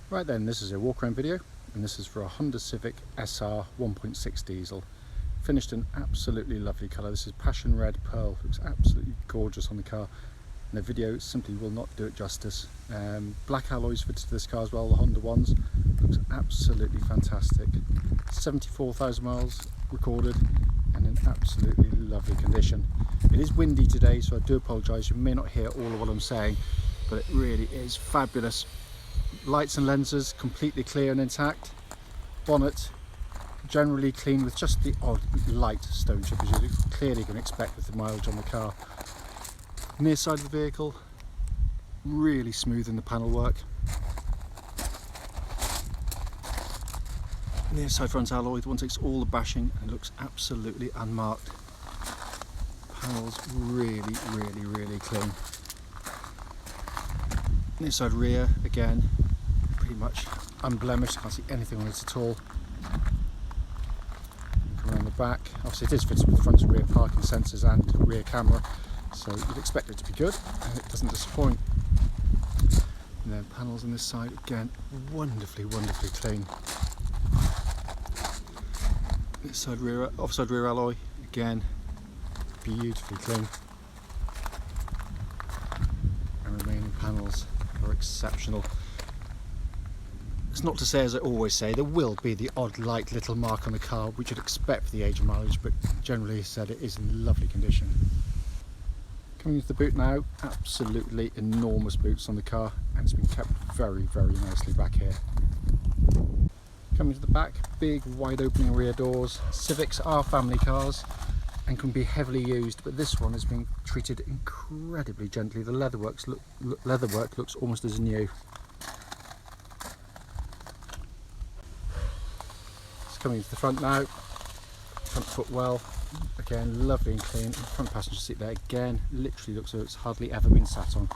Right then, this is a walk around video, and this is for a Honda Civic SR 1.6 diesel. Finished in absolutely lovely colour. This is passion red pearl. Looks absolutely gorgeous on the car, and the video simply will not do it justice. Black alloys fitted to this car as well, the Honda ones. Looks absolutely fantastic. 74,000 miles recorded and in absolutely lovely condition. It is windy today, so I do apologise. You may not hear all of what I'm saying, but it really is fabulous. Lights and lenses completely clear and intact. Bonnet generally clean with just the odd light stone chip, as you clearly can expect with the mileage on the car. Near side of the vehicle, really smooth in the panel work. Near side front alloy, the one takes all the bashing and looks absolutely unmarked. Panels really clean. Near side rear, again, pretty much unblemished, can't see anything on it at all. Come around the back, obviously it is fitted with front and rear parking sensors and rear camera, so you'd expect it to be good, and it doesn't disappoint. And then panels on this side, again, wonderfully clean. This side rear, offside rear alloy, again, beautifully clean. And remaining panels are exceptional. It's not to say, as I always say, there will be the odd light little mark on the car which you'd expect for the age of mileage, but generally said it is in lovely condition. Coming into the boot now, absolutely enormous boots on the car, and it's been kept very nicely back here. Coming to the back, big wide opening rear doors. Civics are family cars and can be heavily used, but this one has been treated incredibly gently. The leatherwork looks almost as new. Just coming into the front now, front footwell, again lovely and clean. The front passenger seat there, again, literally looks as though it's hardly ever been sat on.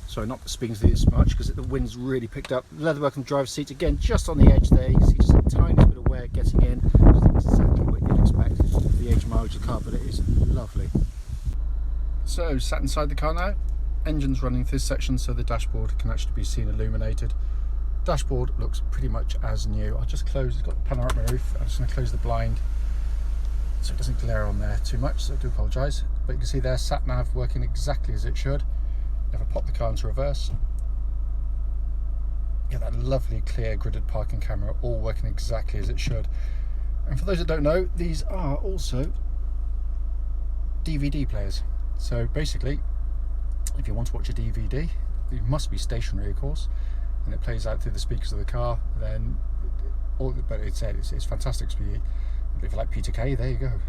Sorry, not speaking to this much because the wind's really picked up. Leatherwork on the driver's seat, again, just on the edge there. You can see just a tiny bit of wear getting in. That's exactly what you'd expect for the age and mileage of the car, but it is lovely. So, sat inside the car now. Engine's running through this section, so the dashboard can actually be seen illuminated. Dashboard looks pretty much as new. I'll just close, it's got the panoramic roof. I'm just going to close the blind so it doesn't glare on there too much, so I do apologise. But you can see there, sat nav working exactly as it should. If I pop the car into reverse, get that lovely clear gridded parking camera all working exactly as it should. And for those that don't know, these are also DVD players. So basically, if you want to watch a DVD, it must be stationary of course, and it plays out through the speakers of the car, then but it's fantastic speed. If you like P2K, there you go.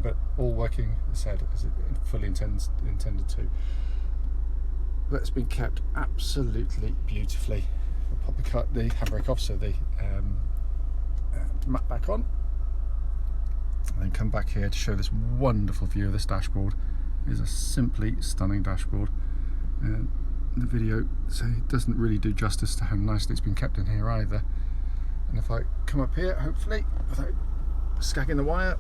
But all working, as I said, as it fully intended to. But it's been kept absolutely beautifully. I'll pop the handbrake off so the mat back on, and then come back here to show this wonderful view of this dashboard. It is a simply stunning dashboard. The video, so it doesn't really do justice to how nicely it's been kept in here either. And if I come up here, hopefully without scagging the wire,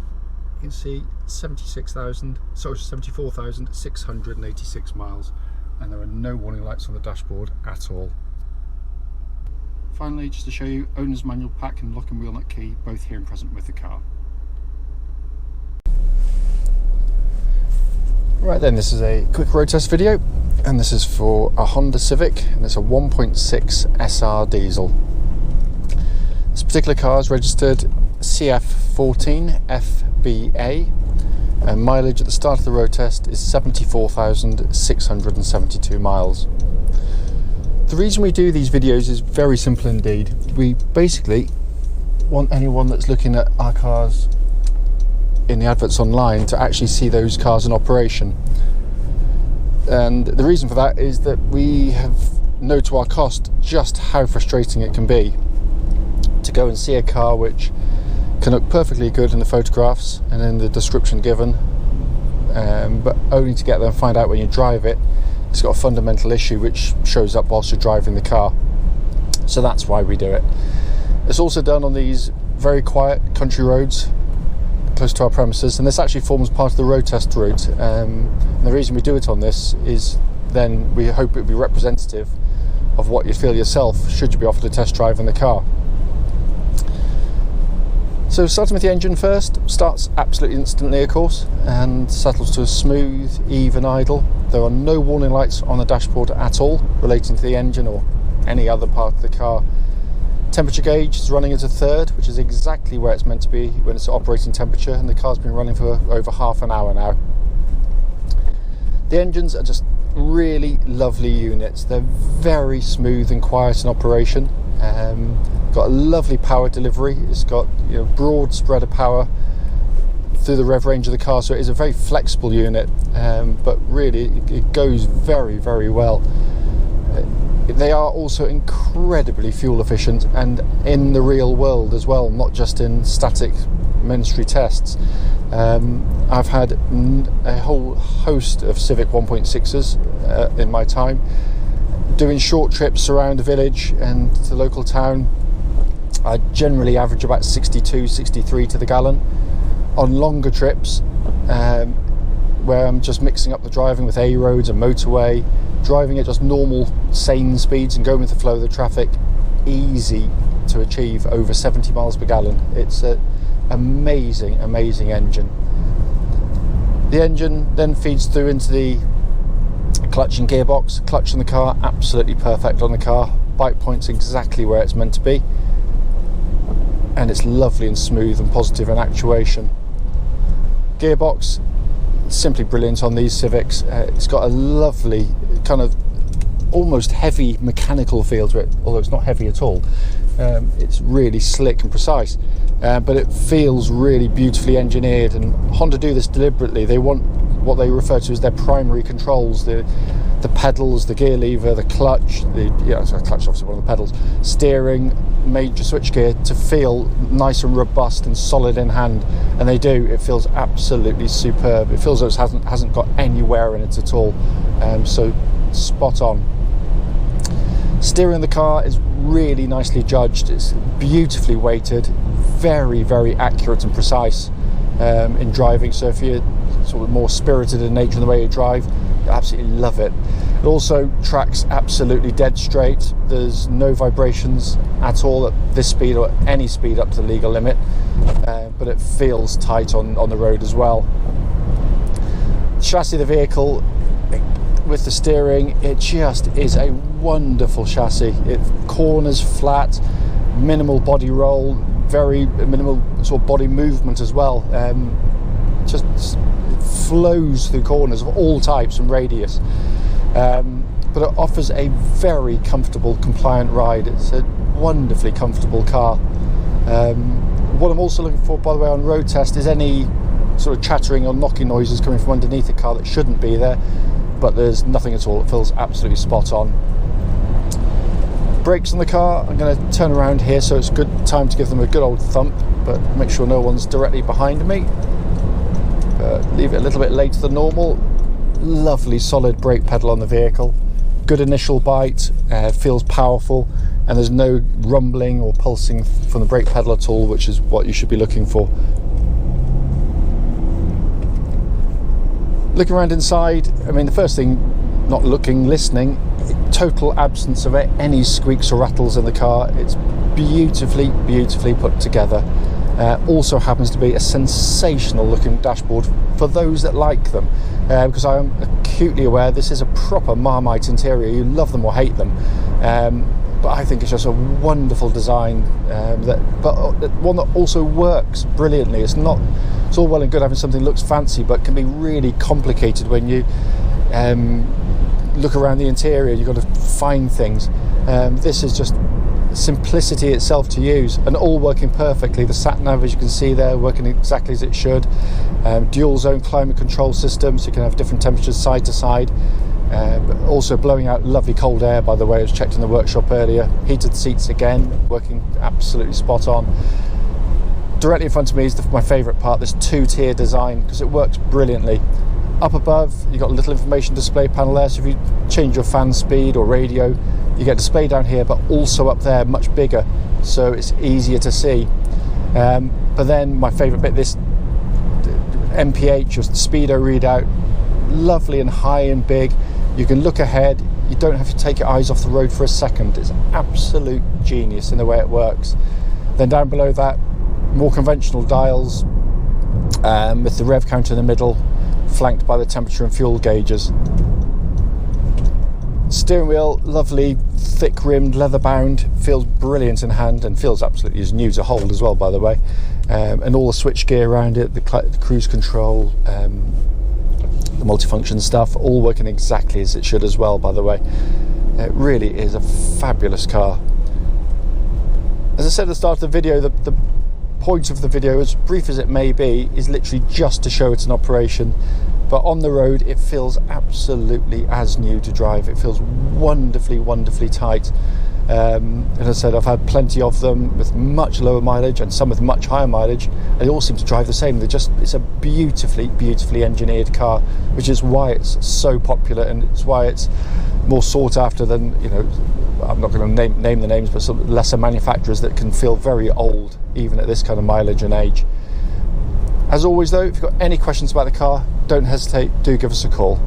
you can see 74,686 miles. And there are no warning lights on the dashboard at all. Finally, just to show you, owner's manual pack and lock and wheel nut key, both here and present with the car. Right then, this is a quick road test video, and this is for a Honda Civic, and it's a 1.6 SR diesel. This particular car is registered CF14FBA. And mileage at the start of the road test is 74,672 miles. The reason we do these videos is very simple indeed. We basically want anyone that's looking at our cars in the adverts online to actually see those cars in operation. And the reason for that is that we know to our cost just how frustrating it can be to go and see a car which can look perfectly good in the photographs and in the description given, but only to get there and find out when you drive it, it's got a fundamental issue which shows up whilst you're driving the car. So that's why we do it. It's also done on these very quiet country roads close to our premises, and this actually forms part of the road test route. And the reason we do it on this is then we hope it will be representative of what you feel yourself should you be offered a test drive in the car. So starting with the engine first, starts absolutely instantly of course, and settles to a smooth, even idle. There are no warning lights on the dashboard at all relating to the engine or any other part of the car. Temperature gauge is running at a third, which is exactly where it's meant to be when it's at operating temperature, and the car's been running for over half an hour now. The engines are just really lovely units. They're very smooth and quiet in operation. Got a lovely power delivery. It's got broad spread of power through the rev range of the car, so it is a very flexible unit, but really it goes very, very well. They are also incredibly fuel efficient, and in the real world as well, not just in static ministry tests. I've had a whole host of Civic 1.6s in my time, doing short trips around the village and the local town. I generally average about 62, 63 to the gallon. On longer trips, where I'm just mixing up the driving with A roads and motorway, driving at just normal sane speeds and going with the flow of the traffic, easy to achieve over 70 miles per gallon. It's an amazing engine. The engine then feeds through into the clutch and gearbox. Clutch in the car, absolutely perfect on the car. Bite point's exactly where it's meant to be, and it's lovely and smooth and positive in actuation. Gearbox, simply brilliant on these Civics. It's got a lovely kind of almost heavy mechanical feel to it, although it's not heavy at all. It's really slick and precise, but it feels really beautifully engineered, and Honda do this deliberately. They want what they refer to as their primary controls, the pedals, the gear lever, the clutch, clutch obviously one of the pedals, steering, major switchgear, to feel nice and robust and solid in hand, and they do. It feels absolutely superb. It feels as though it hasn't got any wear in it at all, so spot on. Steering in the car is really nicely judged. It's beautifully weighted, very, very accurate and precise in driving. So if you're sort of more spirited in nature in the way you drive, you absolutely love it. It also tracks absolutely dead straight. There's no vibrations at all at this speed or any speed up to the legal limit, but it feels tight on the road as well. The chassis of the vehicle, with the steering, it just is a wonderful chassis. It corners flat, minimal body roll, very minimal sort of body movement as well. Just flows through corners of all types and radius, but it offers a very comfortable, compliant ride. It's a wonderfully comfortable car. What I'm also looking for, by the way, on road test is any sort of chattering or knocking noises coming from underneath the car that shouldn't be there, but there's nothing at all. It feels absolutely spot on. Brakes on the car, I'm going to turn around here, so it's good time to give them a good old thump, but make sure no one's directly behind me. Leave it a little bit later than normal. Lovely solid brake pedal on the vehicle. Good initial bite, feels powerful, and there's no rumbling or pulsing from the brake pedal at all, which is what you should be looking for. Looking around inside, I mean, the first thing, not looking, listening, total absence of any squeaks or rattles in the car. It's beautifully put together. Also happens to be a sensational looking dashboard for those that like them, because I am acutely aware this is a proper Marmite interior. You love them or hate them, but I think it's just a wonderful design, but one that also works brilliantly. It's all well and good having something that looks fancy, but can be really complicated when you look around the interior. You've got to find things. This is just simplicity itself to use, and all working perfectly. The sat nav, as you can see there, working exactly as it should. Dual zone climate control system, so you can have different temperatures side to side, but also blowing out lovely cold air, by the way. I was checked in the workshop earlier. Heated seats again, working absolutely spot on. Directly in front of me is my favourite part, this two-tier design, because it works brilliantly. Up above, you've got a little information display panel there, so if you change your fan speed or radio, you get display down here, but also up there, much bigger, so it's easier to see. But then my favourite bit, this MPH, your speedo readout, lovely and high and big. You can look ahead, you don't have to take your eyes off the road for a second. It's absolute genius in the way it works. Then down below that, more conventional dials with the rev counter in the middle, flanked by the temperature and fuel gauges. Steering wheel, lovely, thick rimmed, leather bound, feels brilliant in hand and feels absolutely as new to hold as well, by the way. And all the switch gear around it, the cruise control, the multifunction stuff, all working exactly as it should as well, by the way. It really is a fabulous car. As I said at the start of the video, the point of the video, as brief as it may be, is literally just to show it's in operation. But on the road, it feels absolutely as new to drive. It feels wonderfully, wonderfully tight. As I said, I've had plenty of them with much lower mileage and some with much higher mileage. They all seem to drive the same. It's a beautifully, beautifully engineered car, which is why it's so popular, and it's why it's more sought after than, you know, I'm not going to name the names, but some lesser manufacturers that can feel very old, even at this kind of mileage and age. As always though, if you've got any questions about the car, don't hesitate, do give us a call.